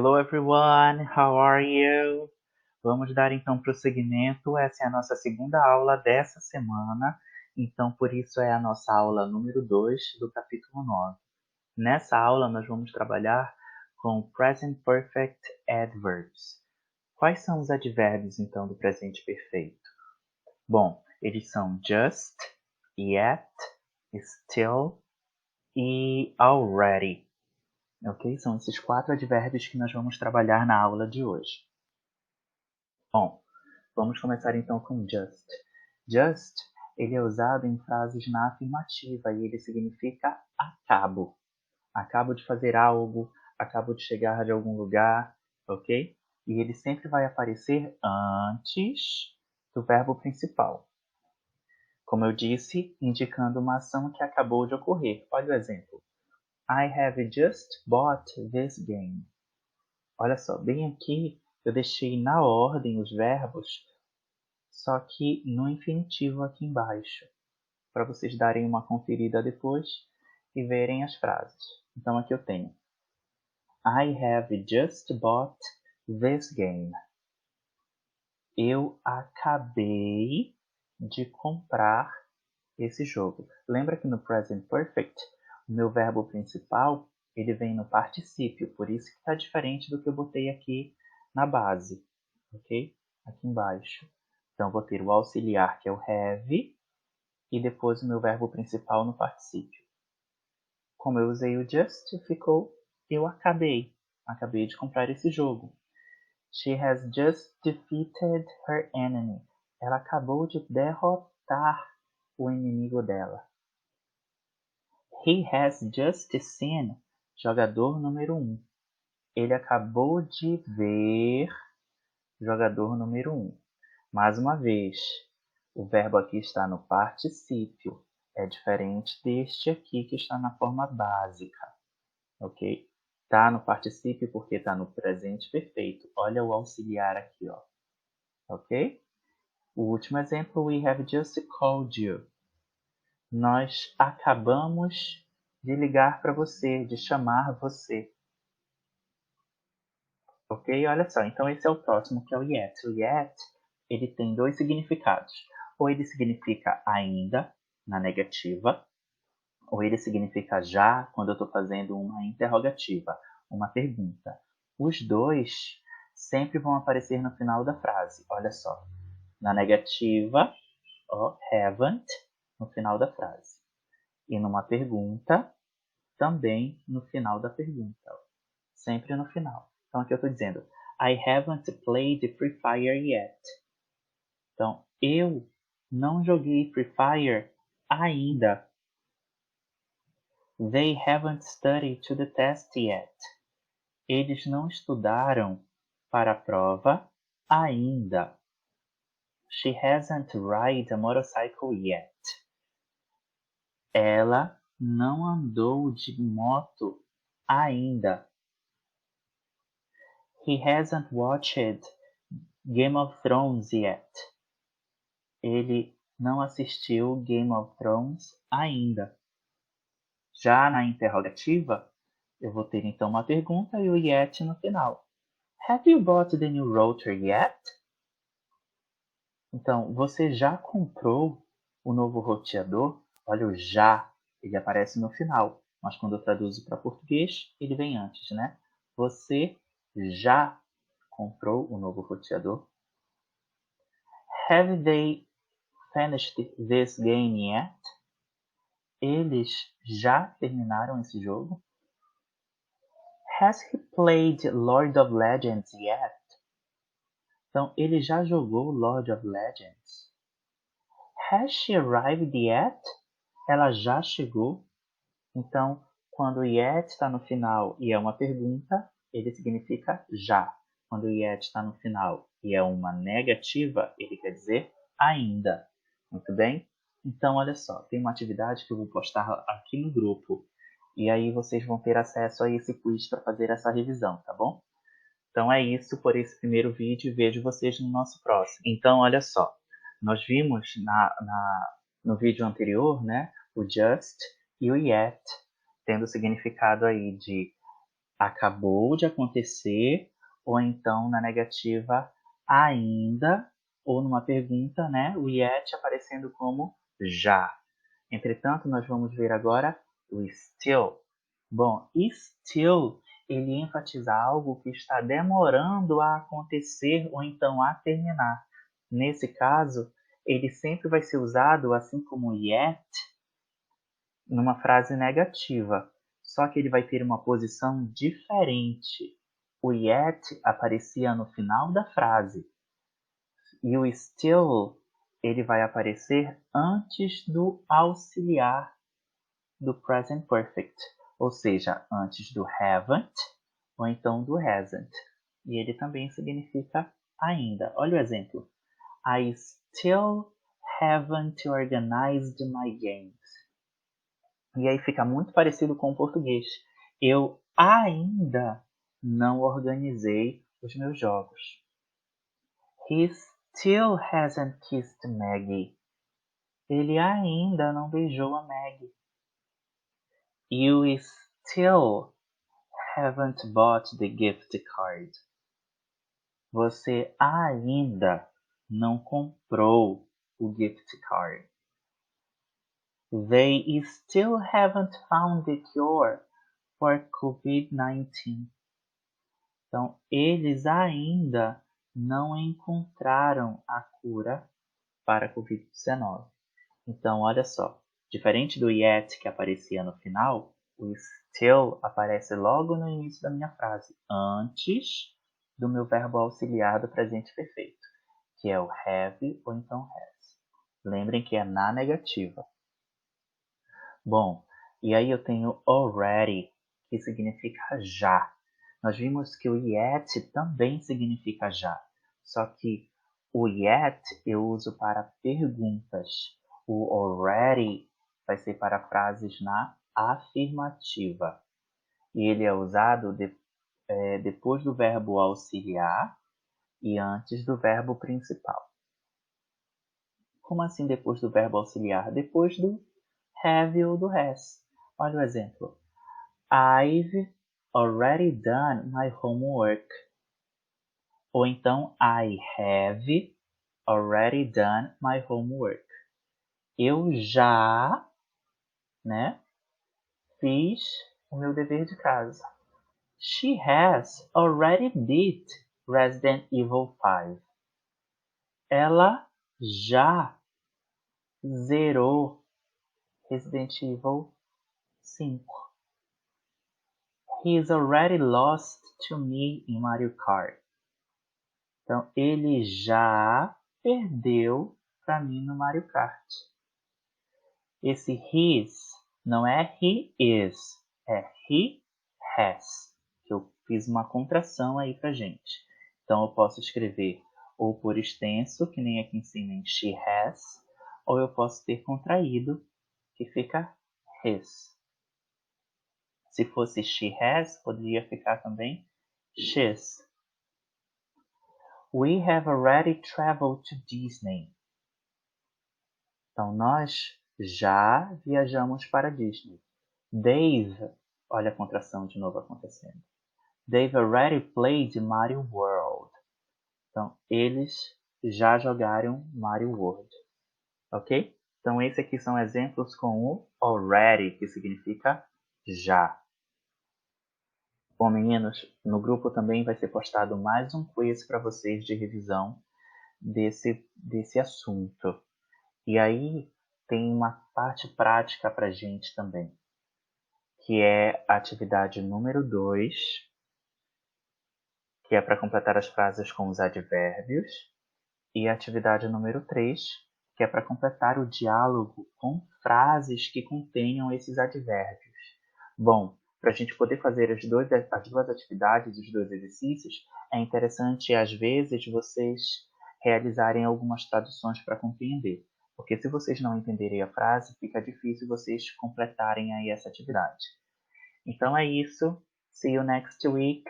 Hello everyone, how are you? Vamos dar então prosseguimento. Essa é a nossa segunda aula dessa semana, então por isso é a nossa aula número 2 do capítulo 9. Nessa aula nós vamos trabalhar com Present Perfect Adverbs. Quais são os advérbios então do presente perfeito? Bom, eles são just, yet, still e already. Ok? São esses 4 advérbios que nós vamos trabalhar na aula de hoje. Bom, vamos começar então com just. Just, ele é usado em frases na afirmativa e ele significa acabo. Acabo de fazer algo, acabo de chegar de algum lugar, ok? E ele sempre vai aparecer antes do verbo principal. Como eu disse, indicando uma ação que acabou de ocorrer. Olha o exemplo. I have just bought this game. Olha só, bem aqui eu deixei na ordem os verbos, só que no infinitivo aqui embaixo, para vocês darem uma conferida depois e verem as frases. Então aqui eu tenho I have just bought this game. Eu acabei de comprar esse jogo. Lembra que no Present Perfect, o meu verbo principal, ele vem no particípio, por isso que está diferente do que eu botei aqui na base, ok? Aqui embaixo. Então, vou ter o auxiliar, que é o have, e depois o meu verbo principal no particípio. Como eu usei o just, ficou eu acabei de comprar esse jogo. She has just defeated her enemy. Ela acabou de derrotar o inimigo dela. He has just seen, jogador número 1. Ele acabou de ver, jogador número 1. Mais uma vez, o verbo aqui está no particípio. É diferente deste aqui que está na forma básica. Ok? Está no particípio porque está no presente perfeito. Olha o auxiliar aqui, ó. Ok? O último exemplo, we have just called you. Nós acabamos de ligar para você, de chamar você. Ok? Olha só, então esse é o próximo, que é o yet. O yet, ele tem 2 significados. Ou ele significa ainda, na negativa, ou ele significa já, quando eu estou fazendo uma interrogativa, uma pergunta. Os dois sempre vão aparecer no final da frase. Olha só, na negativa, ó, haven't, no final da frase. E numa pergunta, também no final da pergunta. Sempre no final. Então aqui eu estou dizendo, I haven't played Free Fire yet. Então, eu não joguei Free Fire ainda. They haven't studied to the test yet. Eles não estudaram para a prova ainda. She hasn't ride a motorcycle yet. Ela não andou de moto ainda. He hasn't watched Game of Thrones yet. Ele não assistiu Game of Thrones ainda. Já na interrogativa, eu vou ter então uma pergunta e o yet no final. Have you bought the new router yet? Então, você já comprou o novo roteador? Olha o já, ele aparece no final, mas quando eu traduzo para português, ele vem antes, né? Você já comprou o novo roteador? Have they finished this game yet? Eles já terminaram esse jogo? Has he played Lord of Legends yet? Então, ele já jogou Lord of Legends? Has she arrived yet? Ela já chegou? Então, quando yet está no final e é uma pergunta, ele significa já. Quando yet está no final e é uma negativa, ele quer dizer ainda. Muito bem? Então, olha só, tem uma atividade que eu vou postar aqui no grupo. E aí vocês vão ter acesso a esse quiz para fazer essa revisão, tá bom? Então é isso por esse primeiro vídeo e vejo vocês no nosso próximo. Então, olha só, nós vimos no vídeo anterior, né, o just e o yet, tendo o significado aí de acabou de acontecer, ou então na negativa ainda, ou numa pergunta, né, o yet aparecendo como já. Entretanto, nós vamos ver agora o still. Bom, still, ele enfatiza algo que está demorando a acontecer ou então a terminar. Nesse caso, ele sempre vai ser usado, assim como yet, numa frase negativa. Só que ele vai ter uma posição diferente. O yet aparecia no final da frase. E o still, ele vai aparecer antes do auxiliar do present perfect, ou seja, antes do haven't ou então do hasn't. E ele também significa ainda. Olha o exemplo. I still haven't organized my games. E aí fica muito parecido com o português. Eu ainda não organizei os meus jogos. He still hasn't kissed Maggie. Ele ainda não beijou a Maggie. You still haven't bought the gift card. Você ainda não comprou o gift card. They still haven't found the cure for COVID-19. Então, eles ainda não encontraram a cura para a COVID-19. Então, olha só, diferente do yet que aparecia no final, o still aparece logo no início da minha frase, antes do meu verbo auxiliar do presente perfeito, que é o have ou então has. Lembrem que é na negativa. Bom, e aí eu tenho already, que significa já. Nós vimos que o yet também significa já, só que o yet eu uso para perguntas. O already vai ser para frases na afirmativa. E ele é usado depois do verbo auxiliar e antes do verbo principal. Como assim depois do verbo auxiliar? Depois do have ou do has. Olha o exemplo. I've already done my homework. Ou então, I have already done my homework. Eu já, fiz o meu dever de casa. She has already beat Resident Evil 5. Ela já zerou Resident Evil 5. He's already lost to me in Mario Kart. Então, ele já perdeu para mim no Mario Kart. Esse his não é he is, é he has. Que eu fiz uma contração aí pra gente. Então, eu posso escrever ou por extenso, que nem aqui em cima em she has, ou eu posso ter contraído, que fica his. Se fosse she has, poderia ficar também she's. We have already traveled to Disney. Então, nós já viajamos para Disney. They've, olha a contração de novo acontecendo. They've already played Mario World. Então, eles já jogaram Mario World. Ok? Então, esses aqui são exemplos com o already, que significa já. Bom, meninos, no grupo também vai ser postado mais um quiz para vocês de revisão desse assunto. E aí tem uma parte prática para a gente também, que é a atividade número 2, que é para completar as frases com os advérbios, e a atividade número 3, que é para completar o diálogo com frases que contenham esses advérbios. Bom, para a gente poder fazer as duas atividades, os dois exercícios, é interessante, às vezes, vocês realizarem algumas traduções para compreender. Porque se vocês não entenderem a frase, fica difícil vocês completarem aí essa atividade. Então é isso. See you next week.